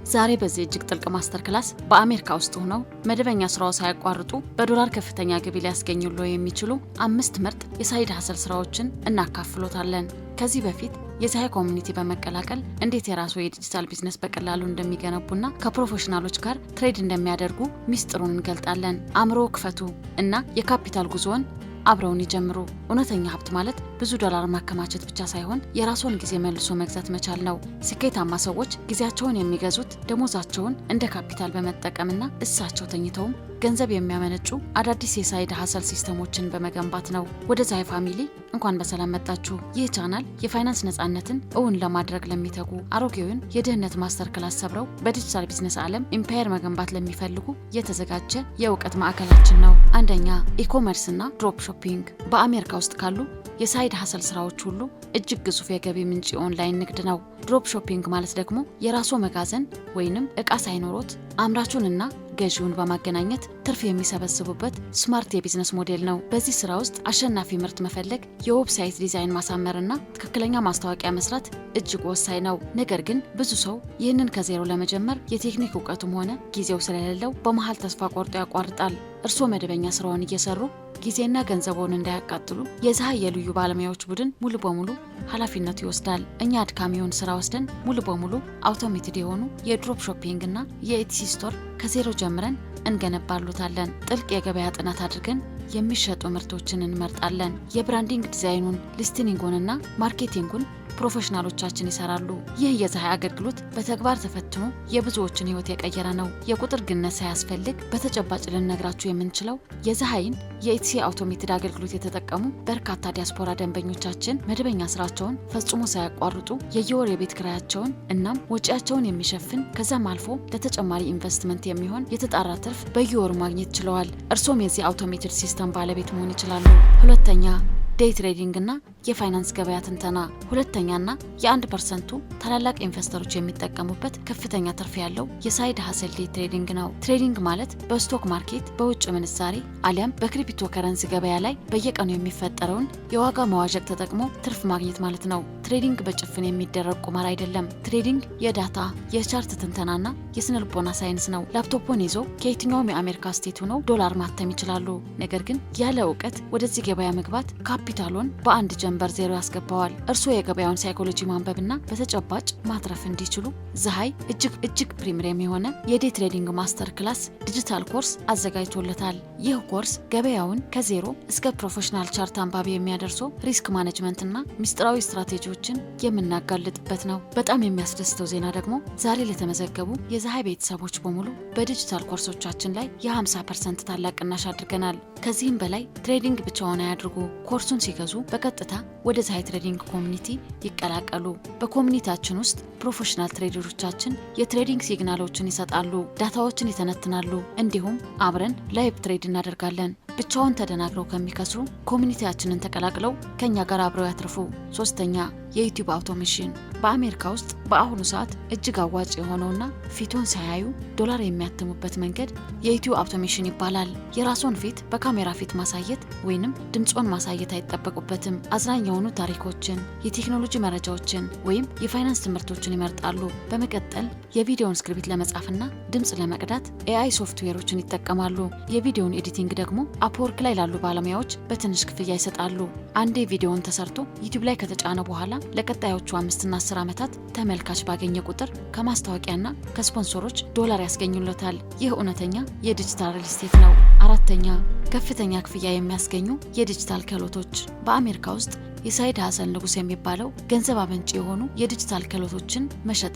ዛሬ በዚህ እጅግ ጥልቅ ማስተር ክላስ በአሜሪካ ውስጥ ሆነው መደበኛ ስራው ሳያቋርጡ በዶላር ከፍተኛ ገቢ ሊያስገኙልዎ የሚችሉ 5 ምርጥ የሳይድ ሀሰል ስራዎችን እናካፍሎታለን። ከዚህ በፊት የዛሃይ ኮሚኒቲ በመቀላቀል እንዴት የራሱ የዲጂታል ቢዝነስ በቀላሉ እንደሚገነቡና ከፕሮፌሽናሎች ጋር ትሬድ እንደሚያደርጉ ሚስጥሩን እንገልጣለን። አምሮ ክፈቱ እና የካፒታል ጉዞውን አብረውን ይጀምሩ። እውነተኛ ሀብት ማለት ብዙ ዶላር ማከማቸት ብቻ ሳይሆን የራስዎን ጊዜ መልሶ መግዛት መቻል ነው። ስኬታማ ሰዎች ጊዜያቸውን የሚገዙት ደሞዛቸውን እንደ ካፒታል በመጠቀምና እሳቸው ተኝተውም ገንዘብ የሚያመነጩ አዳዲስ የሳይድ ሀሰል ሲስተሞችን በመገንባት ነው። ወደ ዛሃይ ፋሚሊ እንኳን በሰላም መጣችሁ። ይህ ቻናል የፋይናንስ ነጻነትን እውን ለማድረግ ለሚተጉ አሮጌውን የድህነት ማስተር ክላስ ሰብረው በዲጂታል ቢዝነስ ዓለም ኢምፓየር መገንባት ለሚፈልጉ የተዘጋጀ የእውቀት ማዕከላችን ነው። አንደኛ፣ ኢኮመርስ እና ድሮፕ ሾፒንግ። በአሜሪካ ውስጥ ካሉ የሳይድ ሀሰል ስራዎች ሁሉ እጅግ ግዙፍ የገቢ ምንጭ ኦንላይን ንግድ ነው። ድሮፕ ሾፒንግ ማለት ደግሞ የራስዎ መጋዘን ወይንም እቃ ሳይኖሮት አምራቹንና ገዢውን በማገናኘት ትርፍ የሚሰበስቡበት ስማርት የቢዝነስ ሞዴል ነው። በዚህ ስራ ውስጥ አሸናፊ ምርት መፈለግ፣ የዌብሳይት ዲዛይን ማሳመርና ትክክለኛ ማስታወቂያ መስራት እጅግ ወሳኝ ነው። ነገር ግን ብዙ ሰው ይህንን ከዜሮ ለመጀመር የቴክኒክ እውቀቱም ሆነ ጊዜው ስለሌለው በመሃል ተስፋ ቆርጦ ያቋርጣል። እርስዎ መደበኛ ስራውን እየሰሩ ጊዜና ገንዘቦን እንዳያቃጥሉ የዛሃይ የልዩ ባለሙያዎች ቡድን ሙሉ በሙሉ ኃላፊነቱ ይወስዳል። እኛ አድካሚውን ስራ ወስደን ሙሉ በሙሉ አውቶሜትድ የሆኑ የድሮፕ ሾፒንግ እና የኢቲሲ ስቶር ከዜሮ ጀምረን እንገነባሉታለን። ጥልቅ የገበያ ጥናት አድርገን የሚሸጡ ምርቶችን እንመርጣለን። የብራንዲንግ ዲዛይኑን፣ ሊስቲንጉንና ማርኬቲንጉን ፕሮፌሽናሎቻችን ይሰራሉ። ይህ የዛሃይ አገልግሎት በተግባር ተፈትኖ የብዙዎችን ህይወት የቀየረ ነው። የቁጥር ግነት ሳያስፈልግ በተጨባጭ ልንነግራችሁ የምንችለው የዛሃይን የኢቲሲ አውቶሜትድ አገልግሎት የተጠቀሙ በርካታ ዲያስፖራ ደንበኞቻችን መደበኛ ስራቸውን ፈጽሞ ሳያቋርጡ የየወር የቤት ክራያቸውን እናም ወጪያቸውን የሚሸፍን ከዛም አልፎ ለተጨማሪ ኢንቨስትመንት የሚሆን የተጣራ ትርፍ በየወሩ ማግኘት ችለዋል። እርሶም የዚህ አውቶሜትድ ሲስተም ባለቤት መሆን ይችላሉ። ሁለተኛ፣ ዴይ ትሬዲንግ እና የፋይናንስ ገበያ ትንተና። ሁለተኛና የ1% ታላላቅ ኢንቨስተሮች የሚጠቀሙበት ከፍተኛ ትርፍ ያለው የሳይድ ሀሰል ዴይ ትሬዲንግ ነው። ትሬዲንግ ማለት በስቶክ ማርኬት፣ በውጭ ምንዛሬ አሊያም በክሪፕቶ ከረንሲ ገበያ ላይ በየቀኑ የሚፈጠረውን የዋጋ መዋዠቅ ተጠቅሞ ትርፍ ማግኘት ማለት ነው። ትሬዲንግ በጭፍን የሚደረግ ቁማር አይደለም። ትሬዲንግ የዳታ የቻርት ትንተናና የስነ ልቦና ሳይንስ ነው። ላፕቶፑን ይዞ ከየትኛውም የአሜሪካ ስቴት ሆነው ዶላር ማተም ይችላሉ። ነገር ግን ያለ እውቀት ወደዚህ ገበያ መግባት ካፒታሎን በአንድ ጀንበር ዜሮ ያስገባዋል። እርስዎ የገበያውን ሳይኮሎጂ ማንበብና በተጨባጭ ማትረፍ እንዲችሉ ዛሃይ እጅግ ፕሪሚየም የሆነ የዴይ ትሬዲንግ ማስተር ክላስ ዲጂታል ኮርስ አዘጋጅቶለታል። ይህ ኮርስ ገበያውን ከዜሮ እስከ ፕሮፌሽናል ቻርት አንባቢ የሚያደርሰው ሪስክ ማኔጅመንትና ሚስጥራዊ ስትራቴጂዎችን የምናጋልጥበት ነው። በጣም የሚያስደስተው ዜና ደግሞ ዛሬ ለተመዘገቡ የዛሃይ ቤተሰቦች በሙሉ በዲጂታል ኮርሶቻችን ላይ የ50% ታላቅ ቅናሽ አድርገናል። ከዚህም በላይ ትሬዲንግ ብቻውን አያድርጉ። ኮርሱን ሲገዙ በቀጥታ ወደ ዛሃይ ትሬዲንግ ኮሚኒቲ ይቀላቀሉ። በኮሚኒቲያችን ውስጥ ፕሮፌሽናል ትሬደሮቻችን የትሬዲንግ ሲግናሎችን ይሰጣሉ፣ ዳታዎችን ይተነትናሉ፣ እንዲሁም አብረን ላይቭ ትሬድ እናደርጋለን። ብቻውን ተደናግረው ከሚከስሩ ኮሚኒቲያችንን ተቀላቅለው ከኛ ጋር አብረው ያትርፉ። ሶስተኛ፣ የዩቲዩብ አውቶሜሽን። በአሜሪካ ውስጥ በአሁኑ ሰዓት እጅግ አዋጭ የሆነውና ፊቶን ሳያዩ ዶላር የሚያትሙበት መንገድ የዩቲዩብ አውቶሜሽን ይባላል። የራስዎን ፊት በካሜራ ፊት ማሳየት ወይንም ድምጾን ማሳየት አይጠበቁበትም። አዝናኝ የሆኑ ታሪኮችን፣ የቴክኖሎጂ መረጃዎችን ወይም የፋይናንስ ትምህርቶችን ይመርጣሉ። በመቀጠል የቪዲዮን ስክሪፕት ለመጻፍና ድምጽ ለመቅዳት ኤአይ ሶፍትዌሮችን ይጠቀማሉ። የቪዲዮን ኤዲቲንግ ደግሞ አፕወርክ ላይ ላሉ ባለሙያዎች በትንሽ ክፍያ ይሰጣሉ። አንዴ ቪዲዮን ተሰርቶ ዩቲዩብ ላይ ከተጫነ በኋላ ለቀጣዮቹ 5 እና 10 ዓመታት ተመልካች ባገኘ ቁጥር ከማስታወቂያና ከስፖንሰሮች ዶላር ያስገኙለታል። ይህ እውነተኛ የዲጂታል ሪል ስቴት ነው። አራተኛ፣ ከፍተኛ ክፍያ የሚያስገኙ የዲጂታል ክህሎቶች። በአሜሪካ ውስጥ የሳይድ ሀሰል ንጉስ የሚባለው ገንዘብ አመንጭ የሆኑ የዲጂታል ክህሎቶችን መሸጥ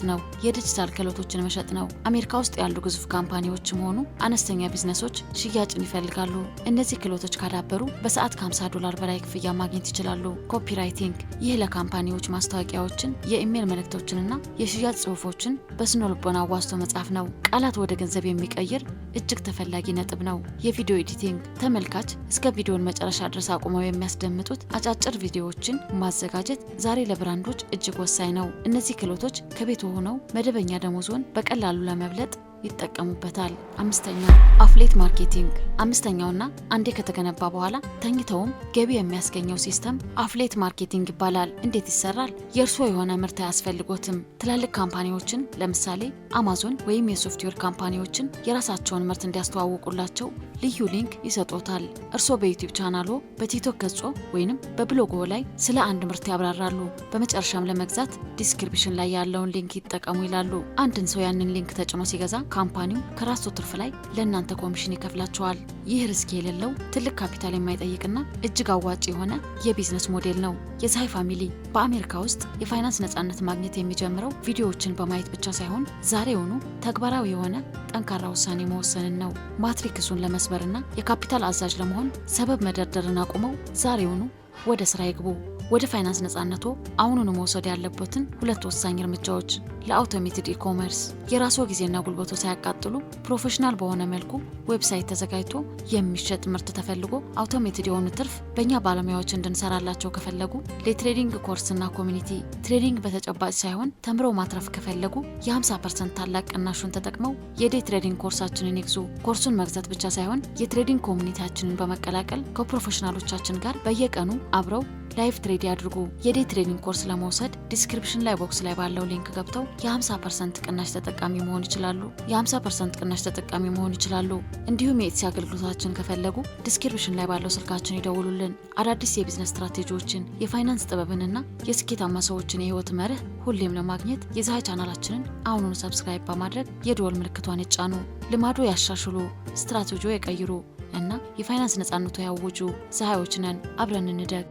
ነው። አሜሪካ ውስጥ ያሉ ግዙፍ ካምፓኒዎችም ሆኑ አነስተኛ ቢዝነሶች ሽያጭን ይፈልጋሉ። እነዚህ ክህሎቶች ካዳበሩ በሰዓት $50 በላይ ክፍያ ማግኘት ይችላሉ። ኮፒራይቲንግ፣ ይህ ለካምፓኒዎች ማስታወቂያዎችን፣ የኢሜል መልእክቶችንና የሽያጭ ጽሁፎችን በስነ ልቦና አዋዝቶ መጻፍ ነው። ቃላት ወደ ገንዘብ የሚቀይር እጅግ ተፈላጊ ነጥብ ነው። የቪዲዮ ኤዲቲንግ፣ ተመልካች እስከ ቪዲዮን መጨረሻ ድረስ አቁመው የሚያስደምጡት አጫጭር ቪዲዮዎችን ማዘጋጀት ዛሬ ለብራንዶች እጅግ ወሳኝ ነው። እነዚህ ክህሎቶች ከቤት ሆነው መደበኛ ደሞዝዎን በቀላሉ ለመብለጥ ይጠቀሙበታል። አምስተኛ አፍሌት ማርኬቲንግ። አምስተኛውና አንዴ ከተገነባ በኋላ ተኝተውም ገቢ የሚያስገኘው ሲስተም አፍሌት ማርኬቲንግ ይባላል። እንዴት ይሰራል? የእርስዎ የሆነ ምርት አያስፈልጎትም። ትላልቅ ካምፓኒዎችን ለምሳሌ አማዞን ወይም የሶፍትዌር ካምፓኒዎችን የራሳቸውን ምርት እንዲያስተዋውቁላቸው ልዩ ሊንክ ይሰጦታል። እርስዎ በዩቲዩብ ቻናሎ፣ በቲክቶክ ገጾ ወይንም በብሎጎ ላይ ስለ አንድ ምርት ያብራራሉ። በመጨረሻም ለመግዛት ዲስክሪፕሽን ላይ ያለውን ሊንክ ይጠቀሙ ይላሉ። አንድን ሰው ያንን ሊንክ ተጭኖ ሲገዛ ካምፓኒው ከራሱ ትርፍ ላይ ለእናንተ ኮሚሽን ይከፍላቸዋል። ይህ ሪስክ የሌለው ትልቅ ካፒታል የማይጠይቅና እጅግ አዋጭ የሆነ የቢዝነስ ሞዴል ነው። የፀሐይ ፋሚሊ በአሜሪካ ውስጥ የፋይናንስ ነጻነት ማግኘት የሚጀምረው ቪዲዮዎችን በማየት ብቻ ሳይሆን ዛሬውኑ ተግባራዊ የሆነ ጠንካራ ውሳኔ መወሰንን ነው። ማትሪክሱን ለመስበርና የካፒታል አዛዥ ለመሆን ሰበብ መደርደርን አቁመው ዛሬውኑ ወደ ስራ ይግቡ። ወደ ፋይናንስ ነጻነቶ አሁኑኑ መውሰድ ያለበትን 2 ወሳኝ እርምጃዎች። ለአውቶሜትድ ኢኮመርስ የራስዎ ጊዜና ጉልበቶ ሳያቃጥሉ ፕሮፌሽናል በሆነ መልኩ ዌብሳይት ተዘጋጅቶ የሚሸጥ ምርት ተፈልጎ አውቶሜትድ የሆኑ ትርፍ በእኛ ባለሙያዎች እንድንሰራላቸው ከፈለጉ ለትሬዲንግ ኮርስና ኮሚኒቲ ትሬዲንግ በተጨባጭ ሳይሆን ተምረው ማትረፍ ከፈለጉ የ50% ታላቅ ቅናሹን ተጠቅመው የዴይ ትሬዲንግ ኮርሳችንን ይግዙ። ኮርሱን መግዛት ብቻ ሳይሆን የትሬዲንግ ኮሚኒቲያችንን በመቀላቀል ከፕሮፌሽናሎቻችን ጋር በየቀኑ አብረው ላይቭ ትሬድ ያድርጉ። የዴይ ትሬዲንግ ኮርስ ለመውሰድ ዲስክሪፕሽን ላይ ቦክስ ላይ ባለው ሊንክ ገብተው የ50% ቅናሽ ተጠቃሚ መሆን ይችላሉ። የ50% ቅናሽ ተጠቃሚ መሆን ይችላሉ። እንዲሁም የኤትሲ አገልግሎታችን ከፈለጉ ዲስክሪፕሽን ላይ ባለው ስልካችን ይደውሉልን። አዳዲስ የቢዝነስ ስትራቴጂዎችን፣ የፋይናንስ ጥበብንና የስኬታማ ሰዎችን የህይወት መርህ ሁሌም ለማግኘት የፀሐይ ቻናላችንን አሁኑን ሰብስክራይብ በማድረግ የደወል ምልክቷን ይጫኑ። ልማዶ ያሻሽሉ፣ ስትራቴጂዎ ይቀይሩ እና የፋይናንስ ነጻነቱ ያውጁ። ፀሐዮች ነን፣ አብረን እንደግ።